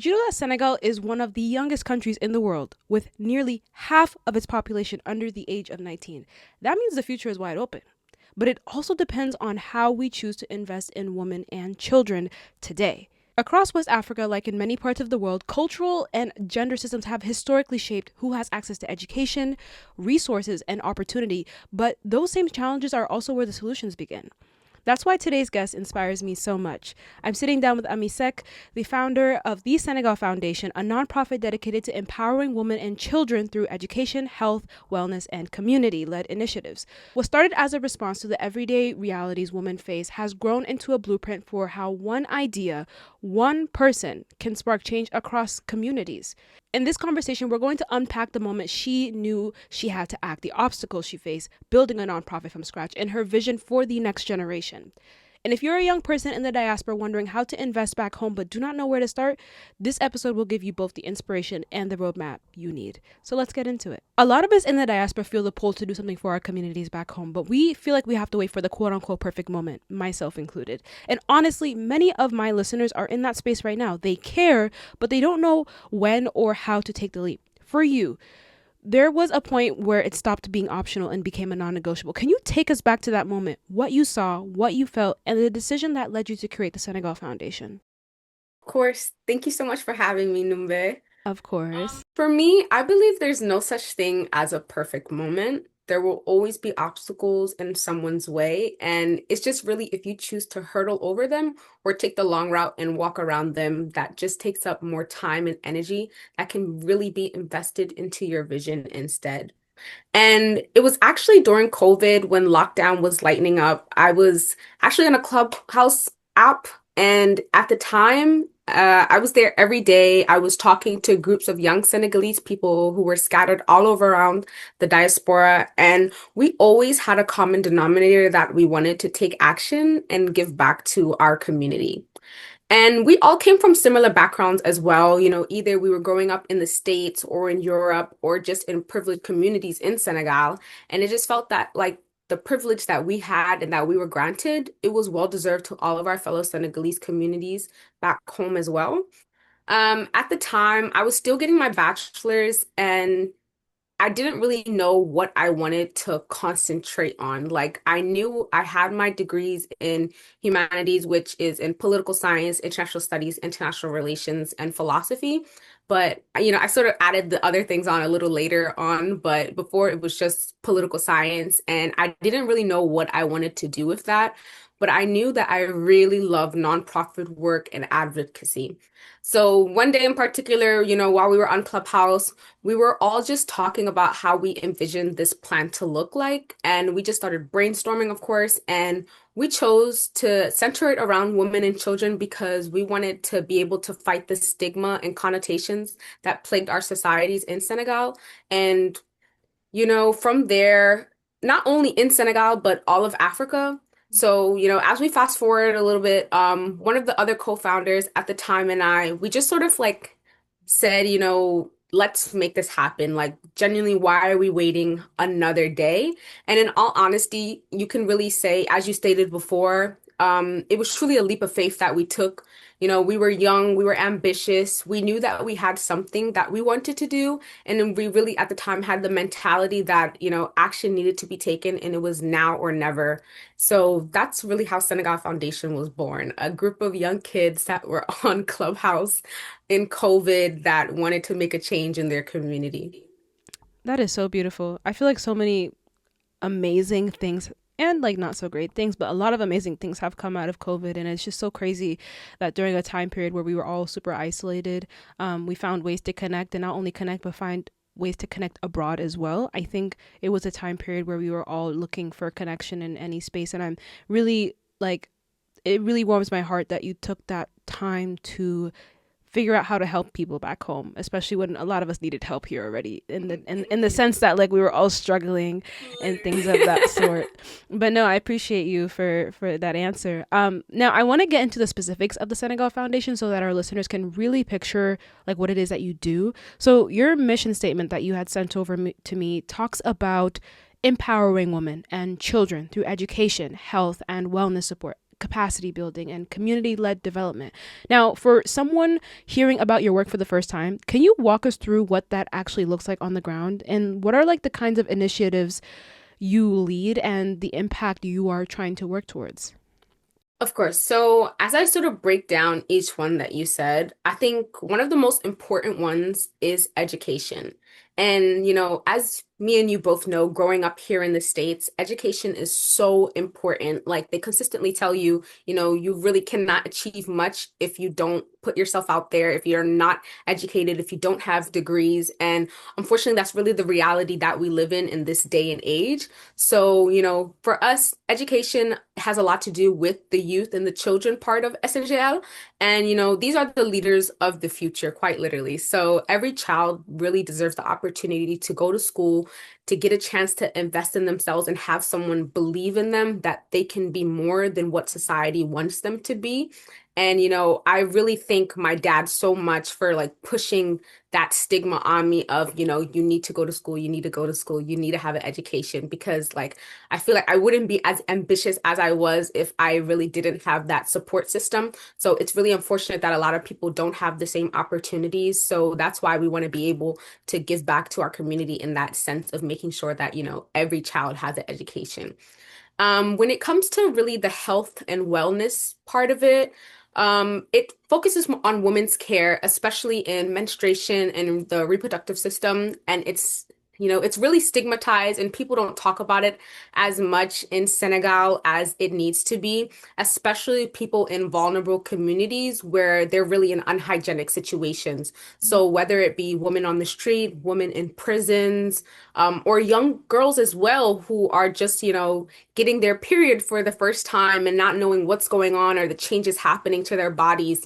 Did you know that Senegal is one of the youngest countries in the world, with nearly half of its population under the age of 19? That means the future is wide open. But it also depends on how we choose to invest in women and children today. Across West Africa, like in many parts of the world, cultural and gender systems have historically shaped who has access to education, resources, and opportunity, but those same challenges are also where the solutions begin. That's why today's guest inspires me so much. I'm sitting down with Amy Seck, the founder of the Senegal Foundation, a nonprofit dedicated to empowering women and children through education, health, wellness, and community-led initiatives. What started as a response to the everyday realities women face has grown into a blueprint for how one idea, one person, can spark change across communities. In this conversation, we're going to unpack the moment she knew she had to act, the obstacles she faced, building a nonprofit from scratch, and her vision for the next generation. And if you're a young person in the diaspora wondering how to invest back home but do not know where to start, this episode will give you both the inspiration and the roadmap you need. So let's get into it. A lot of us in the diaspora feel the pull to do something for our communities back home, but we feel like we have to wait for the quote unquote perfect moment, myself included. And honestly, many of my listeners are in that space right now. They care, but they don't know when or how to take the leap. For you, there was a point where it stopped being optional and became a non-negotiable. Can you take us back to that moment? What you saw, what you felt, and the decision that led you to create the Senegal Foundation? Of course. Thank you so much for having me, Numbe. Of course. For me, I believe there's no such thing as a perfect moment. There will always be obstacles in someone's way, and it's just really if you choose to hurdle over them or take the long route and walk around them, that just takes up more time and energy that can really be invested into your vision instead. And it was actually during COVID when lockdown was lightening up. I was actually on a Clubhouse app, and at the time, I was there every day. I was talking to groups of young Senegalese people who were scattered all over around the diaspora, and we always had a common denominator that we wanted to take action and give back to our community. And we all came from similar backgrounds as well. Either we were growing up in the States or in Europe or just in privileged communities in Senegal. And it just felt that like the privilege that we had and that we were granted, it was well deserved to all of our fellow Senegalese communities back home as well. At the time, I was still getting my bachelor's and I didn't really know what I wanted to concentrate on. Like, I knew I had my degrees in humanities, which is in political science, international studies, international relations, and philosophy. But, I sort of added the other things on a little later on. But before it was just political science. And I didn't really know what I wanted to do with that. But I knew that I really loved nonprofit work and advocacy. So one day in particular, while we were on Clubhouse, we were all just talking about how we envisioned this plan to look like. And we just started brainstorming, of course. And we chose to center it around women and children because we wanted to be able to fight the stigma and connotations that plagued our societies in Senegal. And, from there, not only in Senegal, but all of Africa. So, as we fast forward a little bit, one of the other co-founders at the time and we just sort of like said, let's make this happen. Like, genuinely, why are we waiting another day? And in all honesty, you can really say, as you stated before, it was truly a leap of faith that we took. We were young, we were ambitious, we knew that we had something that we wanted to do. And then we really, at the time, had the mentality that, action needed to be taken and it was now or never. So that's really how Senegal Foundation was born, a group of young kids that were on Clubhouse in COVID that wanted to make a change in their community. That is so beautiful. I feel like so many amazing things and like not so great things, but a lot of amazing things have come out of COVID. And it's just so crazy that during a time period where we were all super isolated, we found ways to connect and not only connect, but find ways to connect abroad as well. I think it was a time period where we were all looking for connection in any space. And I'm really like, it really warms my heart that you took that time to figure out how to help people back home, especially when a lot of us needed help here already in the sense that like we were all struggling and things of that sort. But no, I appreciate you for that answer. Now I want to get into the specifics of the Senegal Foundation so that our listeners can really picture like what it is that you do. So your mission statement that you had sent over to me talks about empowering women and children through education, health, and wellness support. capacity building, and community led development. Now, for someone hearing about your work for the first time, can you walk us through what that actually looks like on the ground? And what are like the kinds of initiatives you lead and the impact you are trying to work towards? Of course. So, as I sort of break down each one that you said, I think one of the most important ones is education. And, as me and you both know, growing up here in the States, education is so important. Like they consistently tell you, you really cannot achieve much if you don't put yourself out there, if you're not educated, if you don't have degrees. And unfortunately, that's really the reality that we live in this day and age. So, for us, education has a lot to do with the youth and the children part of SNGL. And, these are the leaders of the future, quite literally. So every child really deserves the opportunity to go to school, to get a chance to invest in themselves and have someone believe in them that they can be more than what society wants them to be. And, I really thank my dad so much for like pushing that stigma on me of, you need to go to school, you need to go to school, you need to have an education because like I feel like I wouldn't be as ambitious as I was if I really didn't have that support system. So it's really unfortunate that a lot of people don't have the same opportunities. So that's why we want to be able to give back to our community in that sense of making sure that, every child has an education. When it comes to really the health and wellness part of it, it focuses on women's care, especially in menstruation and the reproductive system. And it's really stigmatized and people don't talk about it as much in Senegal as it needs to be, especially people in vulnerable communities where they're really in unhygienic situations. So whether it be women on the street, women in prisons, or young girls as well who are just, getting their period for the first time and not knowing what's going on or the changes happening to their bodies,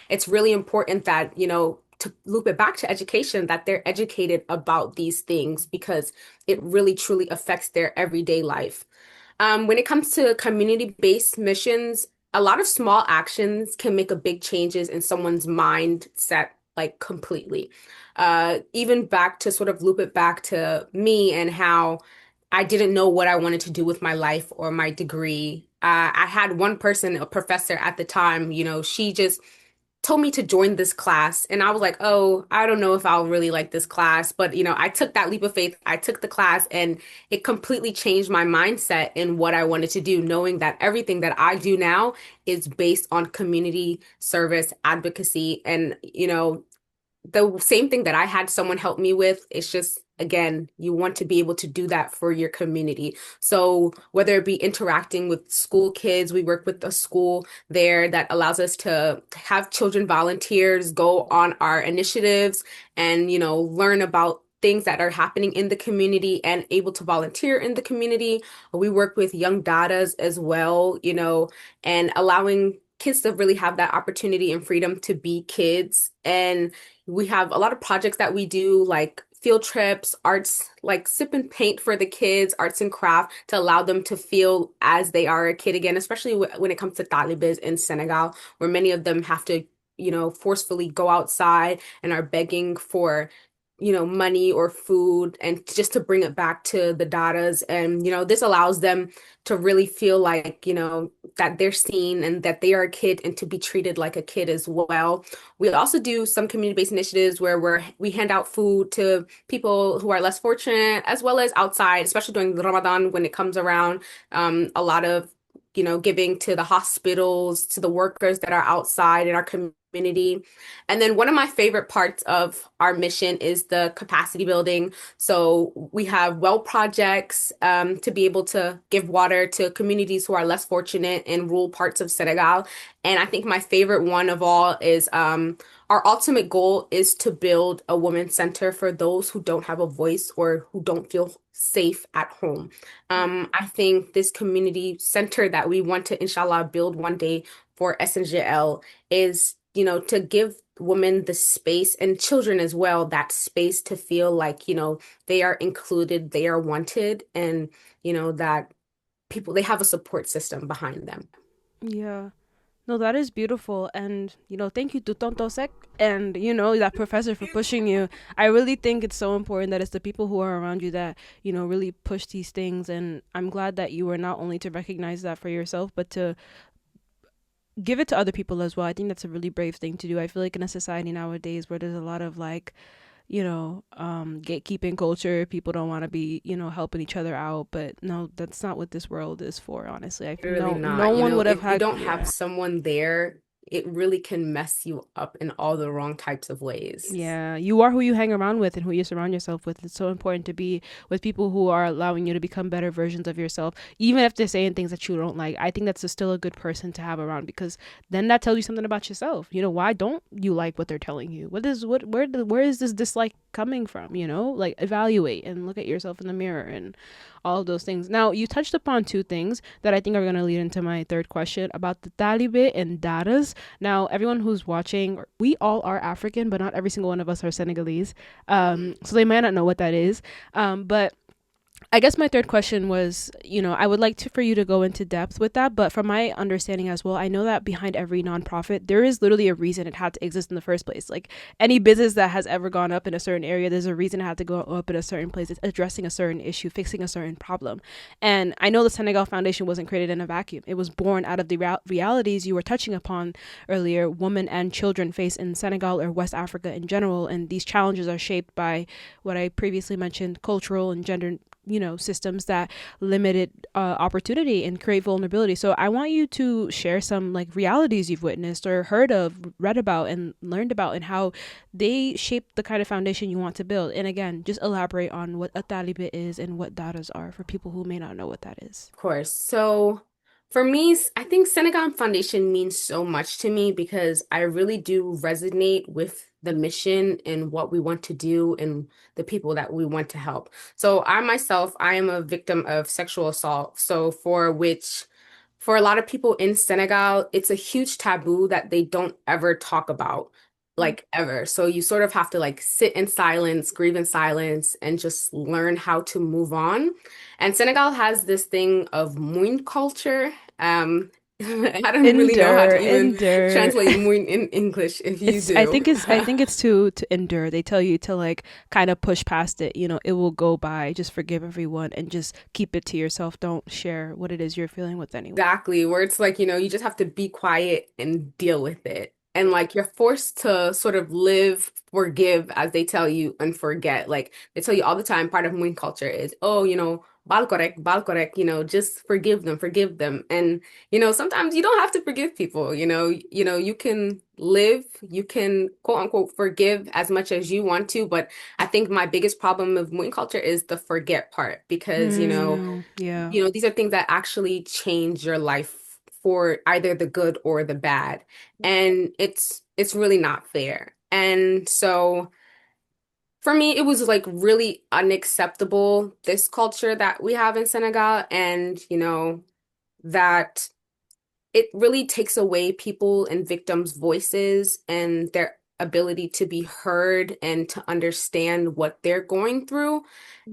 it's really important that, to loop it back to education, that they're educated about these things because it really truly affects their everyday life. When it comes to community-based missions, a lot of small actions can make a big changes in someone's mindset, like completely. Even back to sort of loop it back to me and how I didn't know what I wanted to do with my life or my degree. I had one person, a professor at the time, she just told me to join this class. And I was like, oh, I don't know if I'll really like this class. But, I took that leap of faith. I took the class and it completely changed my mindset in what I wanted to do, knowing that everything that I do now is based on community service, advocacy, and, the same thing that I had someone help me with. It's just, again, you want to be able to do that for your community. So whether it be interacting with school kids, we work with a school there that allows us to have children volunteers go on our initiatives and, learn about things that are happening in the community and able to volunteer in the community. We work with young dadas as well, and allowing kids to really have that opportunity and freedom to be kids. And we have a lot of projects that we do, like field trips, arts, like sip and paint for the kids, arts and craft, to allow them to feel as they are a kid again, especially when it comes to talibas in Senegal, where many of them have to, forcefully go outside and are begging for, money or food and just to bring it back to the dadas. And, this allows them to really feel like, that they're seen and that they are a kid and to be treated like a kid as well. We also do some community-based initiatives where we hand out food to people who are less fortunate, as well as outside, especially during Ramadan when it comes around. A lot of, giving to the hospitals, to the workers that are outside in our community. And then one of my favorite parts of our mission is the capacity building. So we have well projects to be able to give water to communities who are less fortunate in rural parts of Senegal. And I think my favorite one of all is our ultimate goal is to build a women's center for those who don't have a voice or who don't feel safe at home. I think this community center that we want to, inshallah, build one day for SNGL is, to give women the space and children as well, that space to feel like, they are included, they are wanted, and, that they have a support system behind them. Yeah. No, that is beautiful. And, thank you to Tonto Sek and, that professor for pushing you. I really think it's so important that it's the people who are around you that, really push these things. And I'm glad that you were not only to recognize that for yourself, but to give it to other people as well. I think that's a really brave thing to do. I feel like in a society nowadays where there's a lot of like, gatekeeping culture, people don't want to be, helping each other out. But no, that's not what this world is for, honestly. Really No not. one would have If you had, don't have yeah. someone there, it really can mess you up in all the wrong types of ways. Yeah, you are who you hang around with and who you surround yourself with. It's so important to be with people who are allowing you to become better versions of yourself, even if they're saying things that you don't like. I think that's still a good person to have around because then that tells you something about yourself. Why don't you like what they're telling you? Where is this dislike coming from? Like evaluate and look at yourself in the mirror and all of those things. Now, you touched upon two things that I think are going to lead into my third question about the talibe and daras. Now, everyone who's watching, we all are African, but not every single one of us are Senegalese. So they might not know what that is. But I guess my third question was, I would like for you to go into depth with that, but from my understanding as well, I know that behind every nonprofit, there is literally a reason it had to exist in the first place. Like any business that has ever gone up in a certain area, there's a reason it had to go up in a certain place. It's addressing a certain issue, fixing a certain problem. And I know the Senegal Foundation wasn't created in a vacuum. It was born out of the realities you were touching upon earlier, women and children face in Senegal or West Africa in general. And these challenges are shaped by what I previously mentioned, cultural and gender systems that limited opportunity and create vulnerability. So I want you to share some like realities you've witnessed or heard of, read about, and learned about, and how they shape the kind of foundation you want to build. And again, just elaborate on what a talibe is and what datas are for people who may not know what that is. Of course. So for me, I think Senegal Foundation means so much to me because I really do resonate with the mission and what we want to do and the people that we want to help. So I myself, I am a victim of sexual assault. So for a lot of people in Senegal, it's a huge taboo that they don't ever talk about, like ever. So you sort of have to like sit in silence, grieve in silence, and just learn how to move on. And Senegal has this thing of moon culture. I don't really know how to even Endure. translate moon in English if you It's I do. think it's I think it's to endure. They tell you to like kind of push past it. It will go by. Just forgive everyone and just keep it to yourself. Don't share what it is you're feeling with anyone. Exactly, where it's like, you just have to be quiet and deal with it. And like you're forced to sort of live, forgive, as they tell you, and forget. Like they tell you all the time, part of Muin culture is, oh, bal correct, just forgive them, forgive them. And, sometimes you don't have to forgive people, you can live, you can quote unquote forgive as much as you want to. But I think my biggest problem with Muin culture is the forget part because, Yeah. these are things that actually change your life for either the good or the bad. And it's really not fair. And so for me, it was like really unacceptable, this culture that we have in Senegal, and that it really takes away people and victims' voices and their ability to be heard and to understand what they're going through.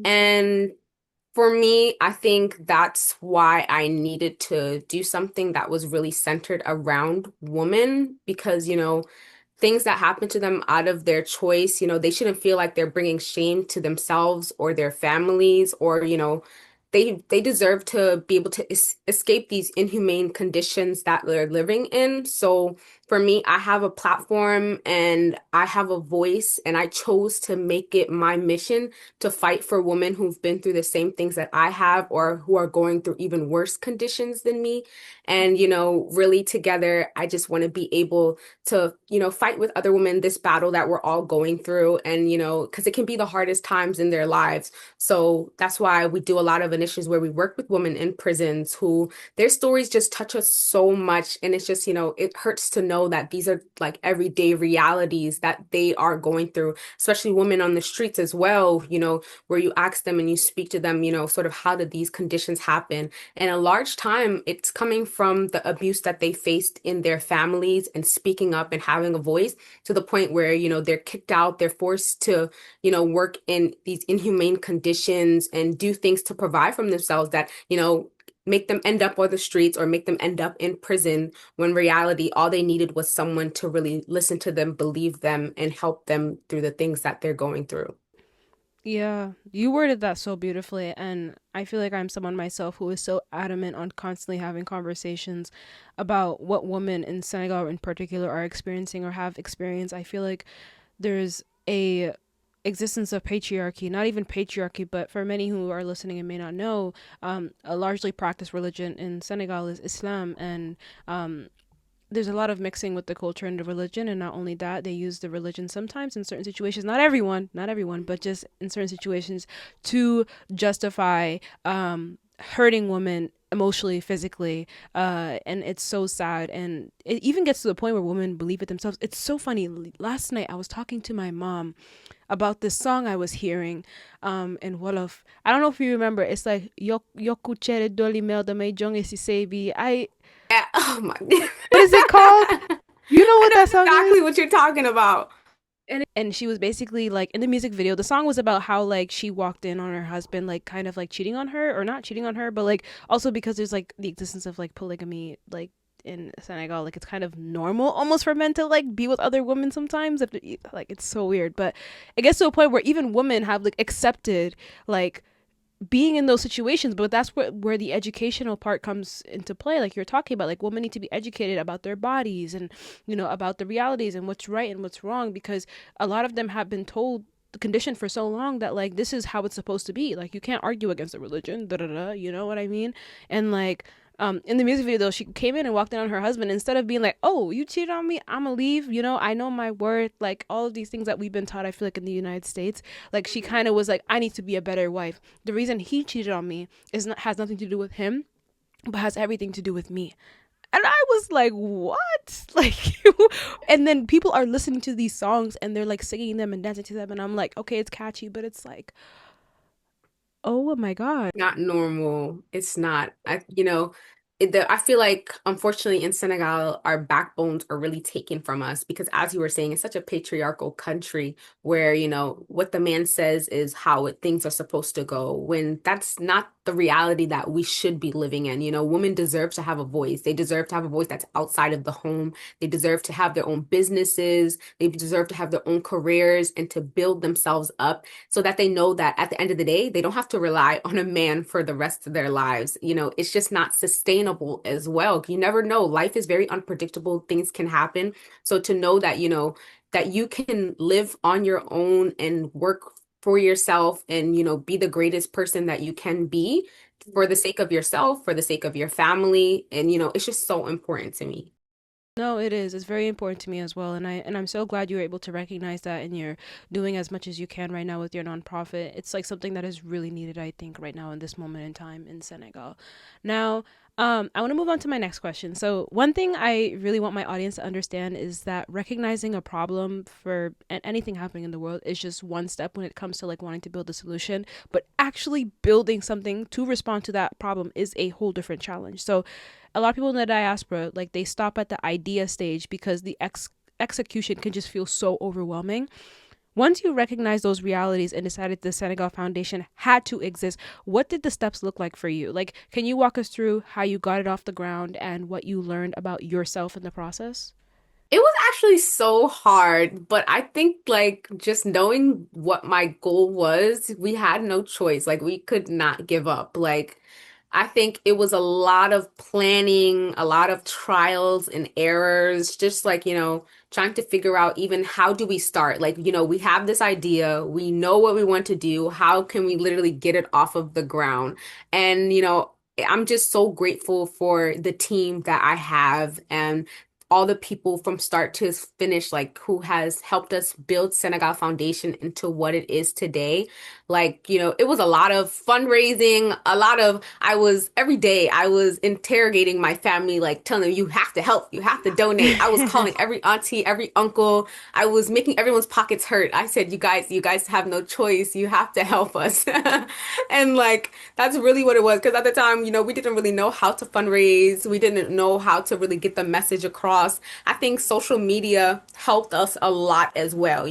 And for me, I think that's why I needed to do something that was really centered around women because, things that happen to them out of their choice, they shouldn't feel like they're bringing shame to themselves or their families or, they deserve to be able to escape these inhumane conditions that they're living in. So for me, I have a platform and I have a voice, and I chose to make it my mission to fight for women who've been through the same things that I have or who are going through even worse conditions than me. And, really together, I just want to be able to, fight with other women this battle that we're all going through. And, because it can be the hardest times in their lives. So that's why we do a lot of initiatives where we work with women in prisons who their stories just touch us so much. And it's just, it hurts to know that these are like everyday realities that they are going through, especially women on the streets as well, where you ask them and you speak to them, sort of how did these conditions happen? And a large time it's coming from the abuse that they faced in their families and speaking up and having a voice to the point where, they're kicked out, they're forced to, work in these inhumane conditions and do things to provide for themselves that, make them end up on the streets or make them end up in prison when reality, all they needed was someone to really listen to them, believe them, and help them through the things that they're going through. Yeah, you worded that so beautifully, and I feel like I'm someone myself who is so adamant on constantly having conversations about what women in Senegal in particular are experiencing or have experienced. I feel like there's a existence of patriarchy, not even patriarchy, but for many who are listening and may not know, a largely practiced religion in Senegal is Islam, and um, there's a lot of mixing with the culture and the religion, and not only that, they use the religion sometimes in certain situations, not everyone, but just in certain situations, to justify hurting women emotionally, physically, and it's so sad, and it even gets to the point where women believe it themselves. It's so funny. Last night I was talking to my mom about this song I was hearing in Wolof. I don't know if you remember. It's like Yoku chere doli mel da may jonge si sebi. I Yeah, oh my God. What is it called? You know I what know that song exactly is? what you're talking about. And she was basically like in the music video, the song was about how like she walked in on her husband, like kind of like cheating on her, or not cheating on her, but like also because there's like the existence of like polygamy, like in Senegal, like it's kind of normal almost for men to like be with other women sometimes. If like it's so weird, but it gets to a point where even women have like accepted like being in those situations. But that's where the educational part comes into play, like you're talking about, like women need to be educated about their bodies and about the realities and what's right and what's wrong, because a lot of them have been told the condition for so long that like this is how it's supposed to be, like you can't argue against a religion, da da da, you know what I mean? And like in the music video, she came in and walked in on her husband. Instead of being like, "Oh, you cheated on me, I'ma leave," I know my worth, like all of these things that we've been taught, I feel like in the United States, like she kind of was like, "I need to be a better wife. The reason he cheated on me has nothing to do with him, but has everything to do with me." And I was like, "What?" Like, and then people are listening to these songs and they're like singing them and dancing to them, and I'm like, okay, it's catchy, but it's like, oh my god. Not normal. It's not. I feel like unfortunately in Senegal, our backbones are really taken from us because, as you were saying, it's such a patriarchal country where, what the man says is how things are supposed to go, when that's not the reality that we should be living in. Women deserve to have a voice. They deserve to have a voice that's outside of the home. They deserve to have their own businesses. They deserve to have their own careers and to build themselves up so that they know that at the end of the day, they don't have to rely on a man for the rest of their lives. It's just not sustainable as well. You never know. Life is very unpredictable. Things can happen. So to know that, that you can live on your own and work for yourself and, be the greatest person that you can be for the sake of yourself, for the sake of your family. And, it's just so important to me. No, it is. It's very important to me as well, and I'm so glad you were able to recognize that, and you're doing as much as you can right now with your nonprofit. It's like something that is really needed, I think, right now in this moment in time in Senegal. Now, I want to move on to my next question. So, one thing I really want my audience to understand is that recognizing a problem for anything happening in the world is just one step when it comes to like wanting to build a solution, but actually building something to respond to that problem is a whole different challenge. So, a lot of people in the diaspora, like they stop at the idea stage because the execution can just feel so overwhelming. Once you recognize those realities and decided the Senegal Foundation had to exist, what did the steps look like for you? Like, can you walk us through how you got it off the ground and what you learned about yourself in the process? It was actually so hard, but I think like just knowing what my goal was, we had no choice. Like we could not give up. Like I think it was a lot of planning, a lot of trials and errors, just like, trying to figure out even how do we start? Like, we have this idea, we know what we want to do. How can we literally get it off of the ground? And, I'm just so grateful for the team that I have and all the people from start to finish, like who has helped us build Senegal Foundation into what it is today. Like, it was a lot of fundraising, every day I was interrogating my family, like telling them, you have to help, you have to donate. I was calling every auntie, every uncle. I was making everyone's pockets hurt. I said, you guys have no choice. You have to help us. And like, that's really what it was. Because at the time, we didn't really know how to fundraise. We didn't know how to really get the message across. I think social media helped us a lot as well,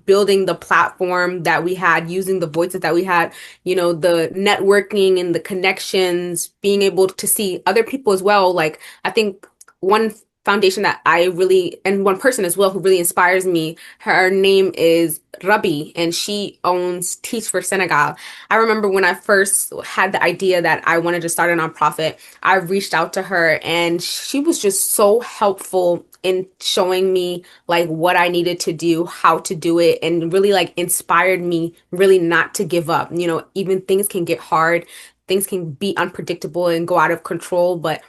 building the platform that we had, using the voices that we had, the networking and the connections, being able to see other people as well. Like, I think one foundation that I really, and one person as well who really inspires me. Her name is Rabi, and she owns Teach for Senegal. I remember when I first had the idea that I wanted to start a nonprofit, I reached out to her, and she was just so helpful in showing me like what I needed to do, how to do it, and really like inspired me really not to give up. You know, even things can get hard, things can be unpredictable and go out of control, but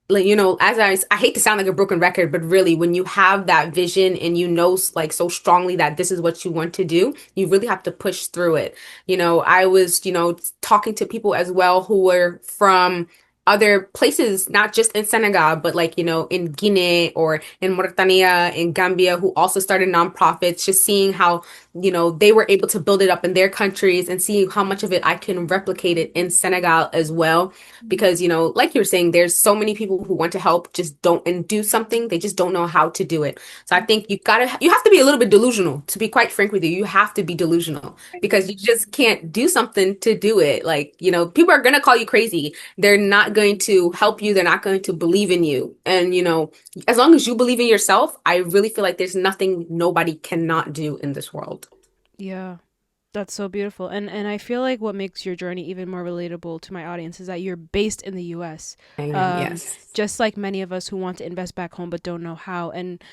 like, you know, as I hate to sound like a broken record, but really when you have that vision and you know like so strongly that this is what you want to do, you really have to push through it. You know, I was, you know, talking to people as well who were from other places, not just in Senegal, but like, you know, in Guinea or in Mauritania, in Gambia, who also started nonprofits, just seeing how, you know, they were able to build it up in their countries and seeing how much of it I can replicate it in Senegal as well. Because, you know, like you were saying, there's so many people who want to help, just don't and do something. They just don't know how to do it. So I think you have to be a little bit delusional, to be quite frank with you. You have to be delusional because you just can't do something to do it. Like, you know, people are going to call you crazy. They're not going to help you. They're not going to believe in you. And, you know, as long as you believe in yourself, I really feel like there's nothing nobody cannot do in this world. Yeah. That's so beautiful. And I feel like what makes your journey even more relatable to my audience is that you're based in the US. I am, Um, yes. just like many of us who want to invest back home but don't know how. And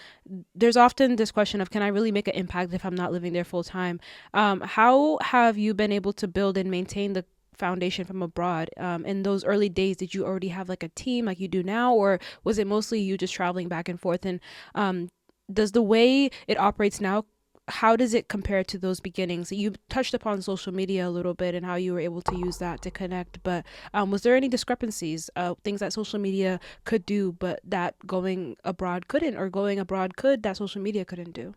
there's often this question of, can I really make an impact if I'm not living there full time? How have you been able to build and maintain the foundation from abroad? In those early days, did you already have like a team like you do now, or was it mostly you just traveling back and forth? And um, does the way it operates now, how does it compare to those beginnings? You touched upon social media a little bit and how you were able to use that to connect, but was there any discrepancies, things that social media could do, but that going abroad couldn't, or going abroad could, that social media couldn't do?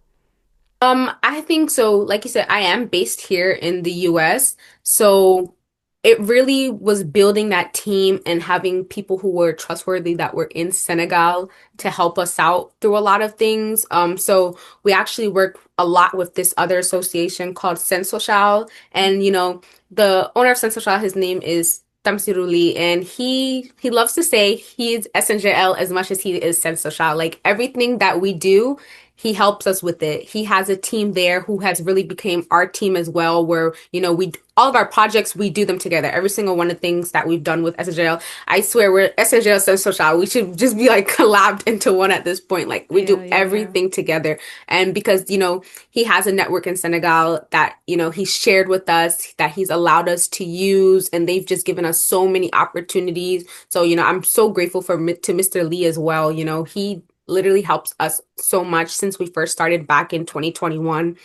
I think so. Like you said, I am based here in the US. So it really was building that team and having people who were trustworthy that were in Senegal to help us out through a lot of things. So we actually work a lot with this other association called Sen Social. And, you know, the owner of Sen Social, his name is Tamsiruli, and he loves to say he's SNGL as much as he is Sen Social. Like everything that we do, he helps us with it. He has a team there who has really became our team as well, where, you know, we all of our projects, we do them together. Every single one of the things that we've done with SNGL, I swear we're SNGL Sense Social. We should just be like collabed into one at this point. Like we Yeah, do yeah, yeah. everything together. And because, you know, he has a network in Senegal that, you know, he's shared with us, that he's allowed us to use, and they've just given us so many opportunities. So, you know, I'm so grateful to Mr. Lee as well. You know, he literally helps us so much since we first started back in 2021.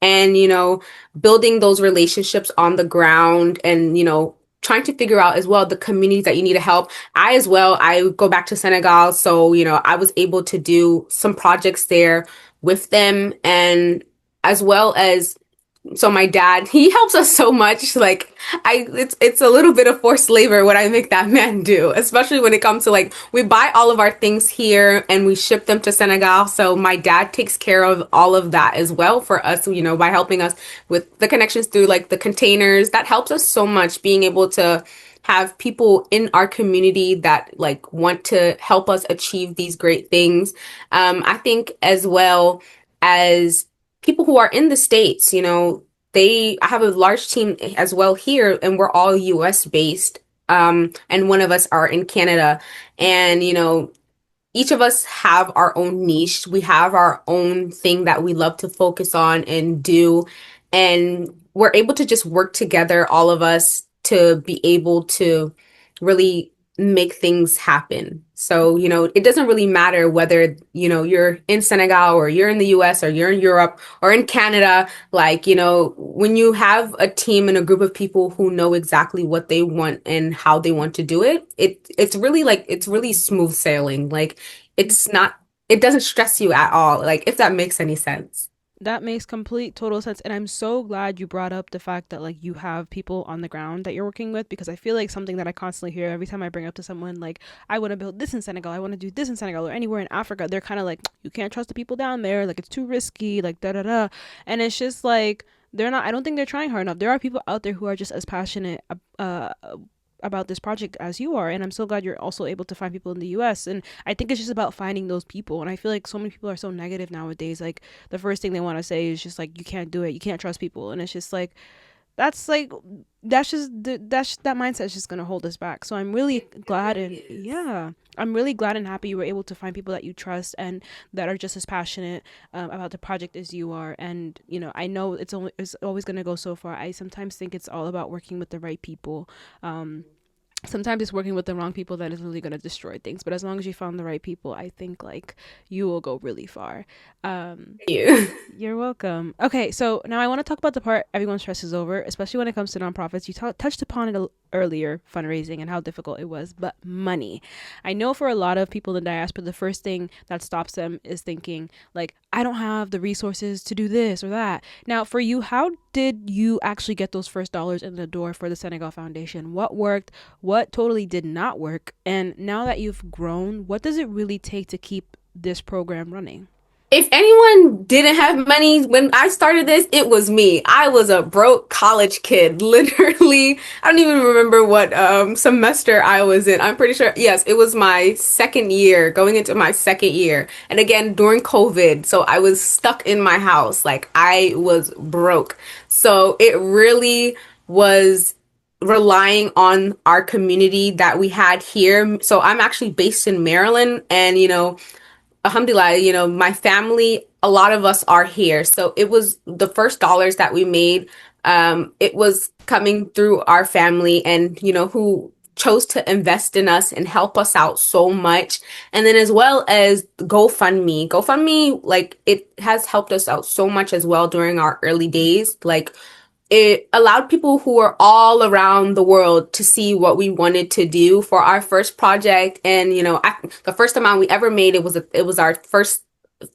And, you know, building those relationships on the ground and, you know, trying to figure out as well the communities that you need to help. I as well, I go back to Senegal. So, you know, I was able to do some projects there with them and as well as so my dad, he helps us so much. Like it's a little bit of forced labor what I make that man do, especially when it comes to like we buy all of our things here and we ship them to Senegal. So my dad takes care of all of that as well for us, you know, by helping us with the connections through like the containers. That helps us so much being able to have people in our community that like want to help us achieve these great things. I think as well as people who are in the States, you know, I have a large team as well here, and we're all US based. And one of us are in Canada. And, you know, each of us have our own niche. We have our own thing that we love to focus on and do. And we're able to just work together, all of us, to be able to really make things happen. So, you know, it doesn't really matter whether, you know, you're in Senegal or you're in the US or you're in Europe or in Canada. Like, you know, when you have a team and a group of people who know exactly what they want and how they want to do it, it's really like it's really smooth sailing. Like it's not, it doesn't stress you at all. Like if that makes any sense. That makes complete total sense. And I'm so glad you brought up the fact that like you have people on the ground that you're working with, because I feel like something that I constantly hear every time I bring up to someone like, I want to build this in Senegal, I want to do this in Senegal or anywhere in Africa, they're kind of like, you can't trust the people down there, like it's too risky, like da da da. And it's just like they're not, I don't think they're trying hard enough. There are people out there who are just as passionate about this project as you are, and I'm so glad you're also able to find people in the US. And I think it's just about finding those people. And I feel like so many people are so negative nowadays. Like the first thing they want to say is just like, you can't do it, you can't trust people. And it's just like that mindset is just gonna hold us back. So I'm really It glad, really and is. yeah, I'm really glad and happy you were able to find people that you trust and that are just as passionate about the project as you are. And I know it's always gonna go so far. I sometimes think it's all about working with the right people. Um, Sometimes it's working with the wrong people that is really going to destroy things, but as long as you found the right people, I think like you will go really far. um Thank you. you're welcome. Okay, so now I want to talk about the part everyone stresses over, especially when it comes to nonprofits. You touched upon it earlier, fundraising and how difficult it was, but money. I know for a lot of people in the diaspora, the first thing that stops them is thinking, like, I don't have the resources to do this or that. Now, for you, how did you actually get those first dollars in the door for the Senegal Foundation? What worked? What totally did not work? And now that you've grown, what does it really take to keep this program running? If anyone didn't have money when I started this, it was me. I was a broke college kid. Literally, I don't even remember what semester I was in. I'm pretty sure, yes, it was my second year, going into my second year. And again, during COVID. So I was stuck in my house. Like I was broke. So it really was relying on our community that we had here. So I'm actually based in Maryland, and alhamdulillah, my family, a lot of us are here. So it was the first dollars that we made. It was coming through our family and, who chose to invest in us and help us out so much. And then as well as GoFundMe. GoFundMe, like it has helped us out so much as well during our early days. Like it allowed people who were all around the world to see what we wanted to do for our first project. And the first amount we ever made, it was our first.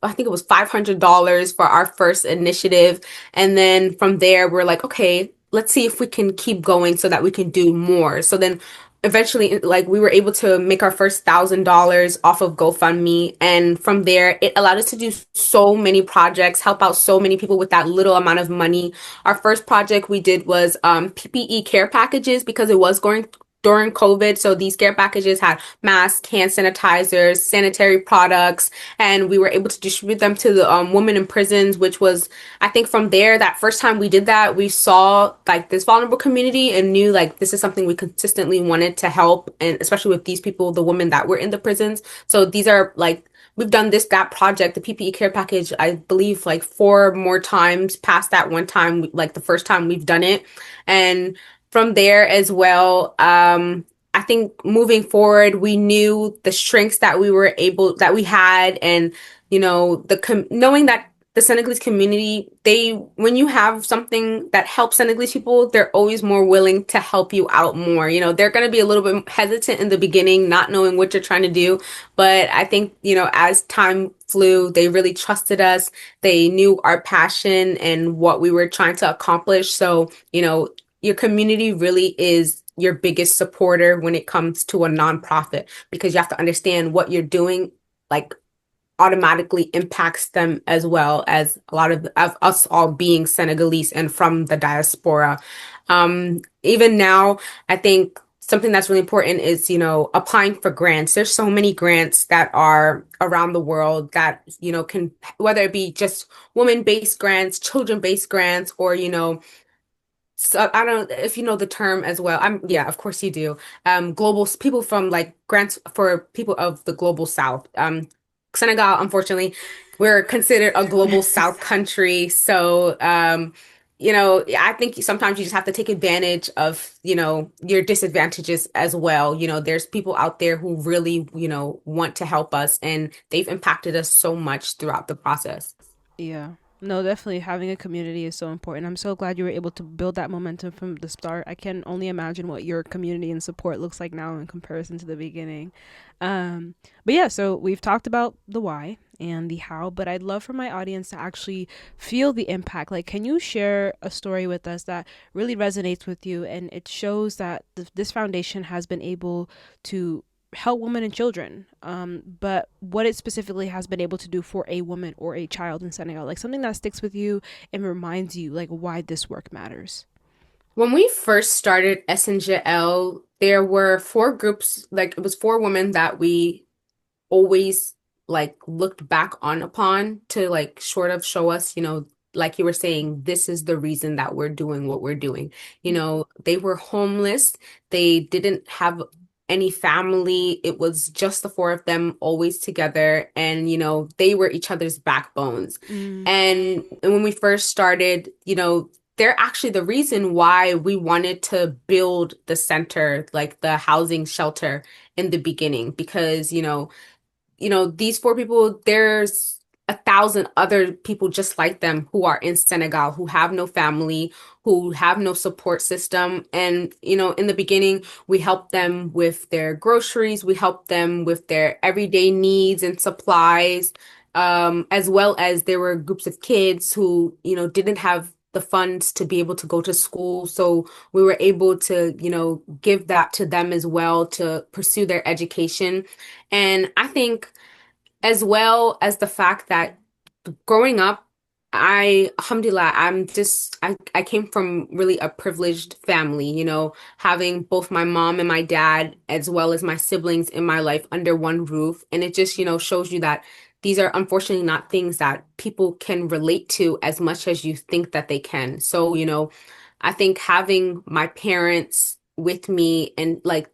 I think it was $500 for our first initiative, and then from there we're like, okay, let's see if we can keep going so that we can do more. So then eventually, like we were able to make our first $1,000 off of GoFundMe, and from there it allowed us to do so many projects, help out so many people with that little amount of money. Our first project we did was PPE care packages because it was going during COVID. So these care packages had masks, hand sanitizers, sanitary products, and we were able to distribute them to the women in prisons, which was, I think from there, that first time we did that, we saw like this vulnerable community and knew like this is something we consistently wanted to help. And especially with these people, the women that were in the prisons. So these are like, we've done that project, the PPE care package, I believe like four more times past that one time, like the first time we've done it. And from there as well, I think moving forward, we knew the strengths that we had, and knowing that the Senegalese community, when you have something that helps Senegalese people, they're always more willing to help you out more. They're going to be a little bit hesitant in the beginning, not knowing what you're trying to do. But I think, as time flew, they really trusted us. They knew our passion and what we were trying to accomplish. So, your community really is your biggest supporter when it comes to a nonprofit, because you have to understand what you're doing, like automatically impacts them as well, as a lot of us all being Senegalese and from the diaspora. Even now, I think something that's really important is, applying for grants. There's so many grants that are around the world that, can, whether it be just women-based grants, children-based grants, or, so I don't know if you know the term as well. Yeah, of course you do. Global people from like grants for people of the global South. Senegal, unfortunately, we're considered a global South country. So, I think sometimes you just have to take advantage of, your disadvantages as well. There's people out there who really, want to help us, and they've impacted us so much throughout the process. Yeah. No, definitely having a community is so important. I'm so glad you were able to build that momentum from the start. I can only imagine what your community and support looks like now in comparison to the beginning. Um, but yeah, so we've talked about the why and the how, but I'd love for my audience to actually feel the impact. Like, can you share a story with us that really resonates with you and it shows that this foundation has been able to help women and children, but what it specifically has been able to do for a woman or a child in Senegal, like something that sticks with you and reminds you like why this work matters. When we first started SNGL, there were four groups, like it was four women that we always like looked back on upon to like sort of show us, like you were saying, this is the reason that we're doing what we're doing. They were homeless. They didn't have any family. It was just the four of them always together. And, they were each other's backbones. Mm. And when we first started, they're actually the reason why we wanted to build the center, like the housing shelter in the beginning, because, these four people, there's 1,000 other people just like them who are in Senegal, who have no family, who have no support system. And, in the beginning, we helped them with their groceries, we helped them with their everyday needs and supplies, as well as there were groups of kids who, didn't have the funds to be able to go to school. So we were able to, give that to them as well to pursue their education. And I think, as well as the fact that growing up, alhamdulillah, I came from really a privileged family, having both my mom and my dad, as well as my siblings in my life under one roof. And it just, shows you that these are unfortunately not things that people can relate to as much as you think that they can. So, I think having my parents with me, and like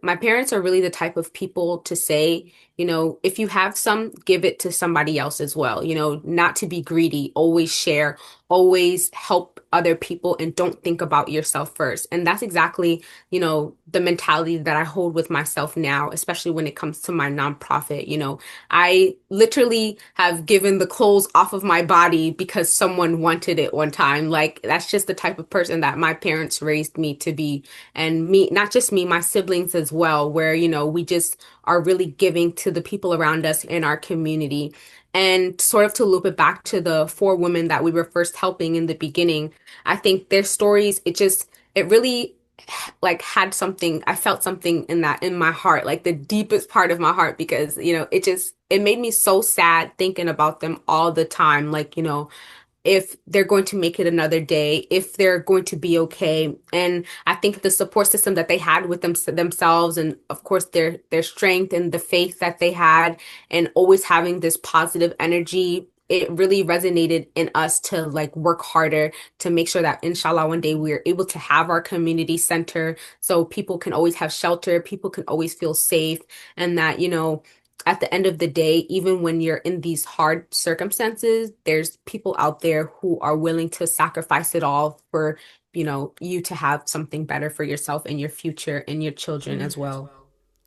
my parents are really the type of people to say, if you have some, give it to somebody else as well, not to be greedy, always share, always help other people, and don't think about yourself first. And that's exactly, the mentality that I hold with myself now, especially when it comes to my nonprofit. I literally have given the clothes off of my body because someone wanted it one time. Like, that's just the type of person that my parents raised me to be. And me, not just me, my siblings as well, where, we just are really giving to the people around us in our community. And sort of to loop it back to the four women that we were first helping in the beginning, I think their stories, it really like had something, I felt something in that, in my heart, like the deepest part of my heart, because, it made me so sad thinking about them all the time. Like, if they're going to make it another day, if they're going to be okay. And I think the support system that they had with themselves, and of course their strength and the faith that they had, and always having this positive energy, it really resonated in us to like work harder to make sure that inshallah one day we're able to have our community center so people can always have shelter, people can always feel safe, and that, at the end of the day, even when you're in these hard circumstances, there's people out there who are willing to sacrifice it all for, you to have something better for yourself and your future and your children Mm. as well.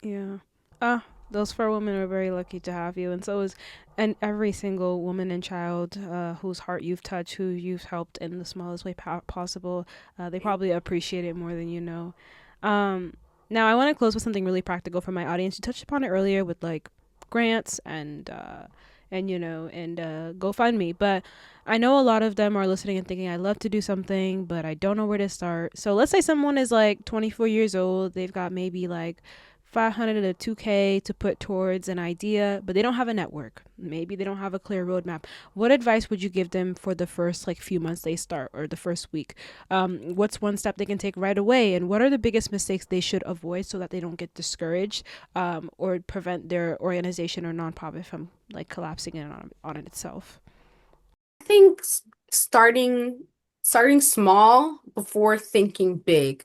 Yeah. Ah, those four women are very lucky to have you, and so is and every single woman and child whose heart you've touched, who you've helped in the smallest way possible. They probably appreciate it more than you know. Um, Now, I want to close with something really practical for my audience. You touched upon it earlier with like grants and GoFundMe, but I know a lot of them are listening and thinking, I'd love to do something, but I don't know where to start. So let's say someone is like 24 years old, they've got maybe like 500 to 2K to put towards an idea, but they don't have a network. Maybe they don't have a clear roadmap. What advice would you give them for the first like few months they start, or the first week? What's one step they can take right away? And what are the biggest mistakes they should avoid so that they don't get discouraged, or prevent their organization or nonprofit from like collapsing in on it itself? I think starting small before thinking big.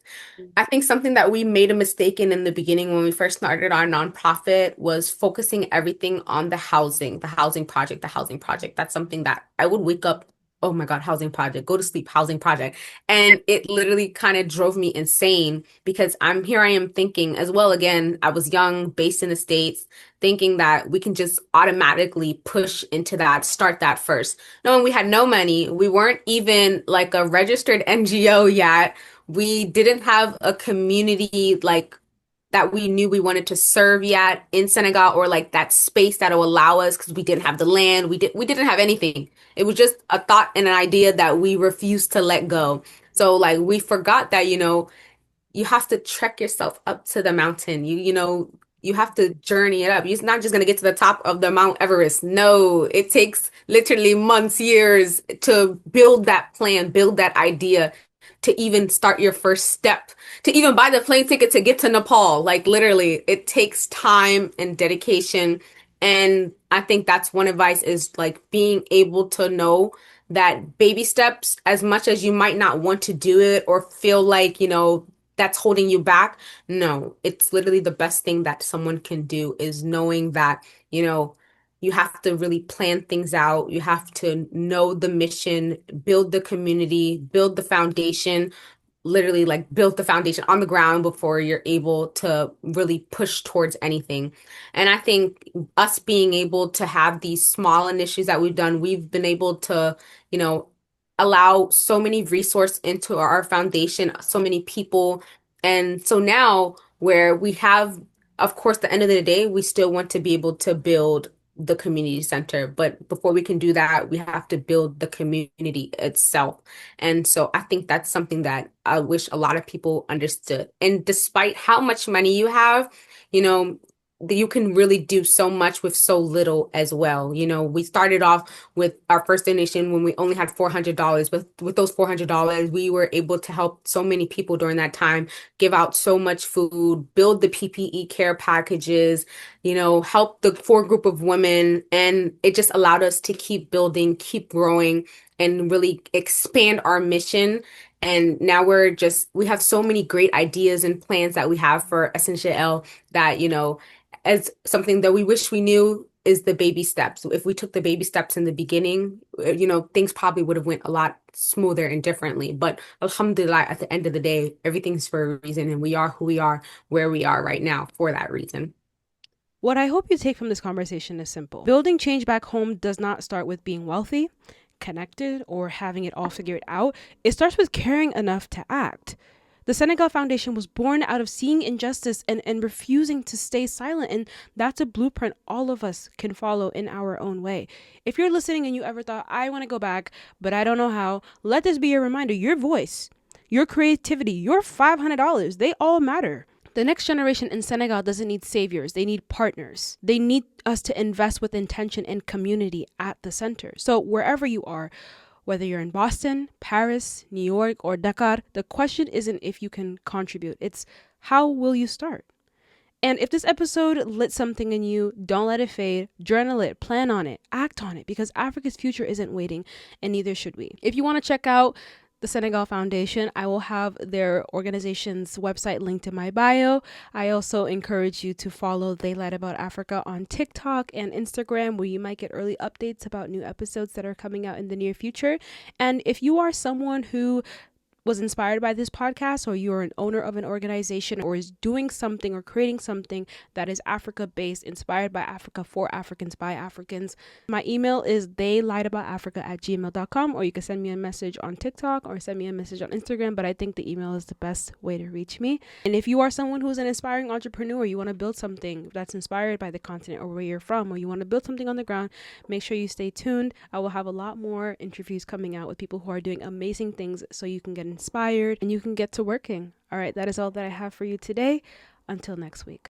I think something that we made a mistake in the beginning when we first started our nonprofit was focusing everything on the housing project, the housing project. That's something that I would wake up, oh my God, housing project, go to sleep, housing project. And it literally kind of drove me insane because I am thinking as well, again, I was young, based in the States, thinking that we can just automatically push into that, start that first. Knowing we had no money, we weren't even like a registered NGO yet. We didn't have a community like that we knew we wanted to serve yet in Senegal, or like that space that will allow us, because we didn't have the land. We didn't have anything. It was just a thought and an idea that we refused to let go. So like we forgot that, you have to trek yourself up to the mountain. You have to journey it up. You're not just going to get to the top of the Mount Everest. No, it takes literally months, years to build that plan, build that idea, to even start your first step, to even buy the plane ticket to get to Nepal. Like literally, it takes time and dedication. And I think that's one advice is like being able to know that baby steps, as much as you might not want to do it or feel like, that's holding you back. No, it's literally the best thing that someone can do is knowing that, you know, you have to really plan things out. You have to know the mission, build the community, build the foundation, literally like build the foundation on the ground before you're able to really push towards anything. And I think us being able to have these small initiatives that we've done, we've been able to, you know, allow so many resources into our foundation, so many people. And so now where we have, of course, the end of the day, we still want to be able to build the community center. But before we can do that, we have to build the community itself. And so I think that's something that I wish a lot of people understood. And despite how much money you have, you know, you can really do so much with so little as well. We started off with our first donation when we only had $400. With those $400, we were able to help so many people during that time, give out so much food, build the PPE care packages, help the core group of women. And it just allowed us to keep building, keep growing, and really expand our mission. And now we have so many great ideas and plans that we have for SNGL that, as something that we wish we knew is the baby steps. If we took the baby steps in the beginning, things probably would have went a lot smoother and differently. But alhamdulillah, at the end of the day, everything's for a reason, and we are who we are, where we are right now for that reason. What I hope you take from this conversation is simple. Building change back home does not start with being wealthy, connected, or having it all figured out. It starts with caring enough to act. The Senegal Foundation was born out of seeing injustice and refusing to stay silent. And that's a blueprint all of us can follow in our own way. If you're listening and you ever thought, I want to go back, but I don't know how, let this be a reminder. Your voice, your creativity, your $500, they all matter. The next generation in Senegal doesn't need saviors. They need partners. They need us to invest with intention and community at the center. So wherever you are, whether you're in Boston, Paris, New York, or Dakar, the question isn't if you can contribute. It's how will you start? And if this episode lit something in you, don't let it fade. Journal it, plan on it, act on it, because Africa's future isn't waiting, and neither should we. If you want to check out the Senegal Foundation, I will have their organization's website linked in my bio. I also encourage you to follow They Lied About Africa on TikTok and Instagram, where you might get early updates about new episodes that are coming out in the near future. And if you are someone who was inspired by this podcast, or you're an owner of an organization or is doing something or creating something that is Africa based, inspired by Africa, for Africans, by Africans, my email is theyliedaboutafrica@gmail.com, or you can send me a message on TikTok or send me a message on Instagram, but I think the email is the best way to reach me. And if you are someone who's an inspiring entrepreneur, you want to build something that's inspired by the continent or where you're from, or you want to build something on the ground, make sure you stay tuned. I will have a lot more interviews coming out with people who are doing amazing things, so you can get inspired and you can get to working. All right, that is all that I have for you today. Until next week.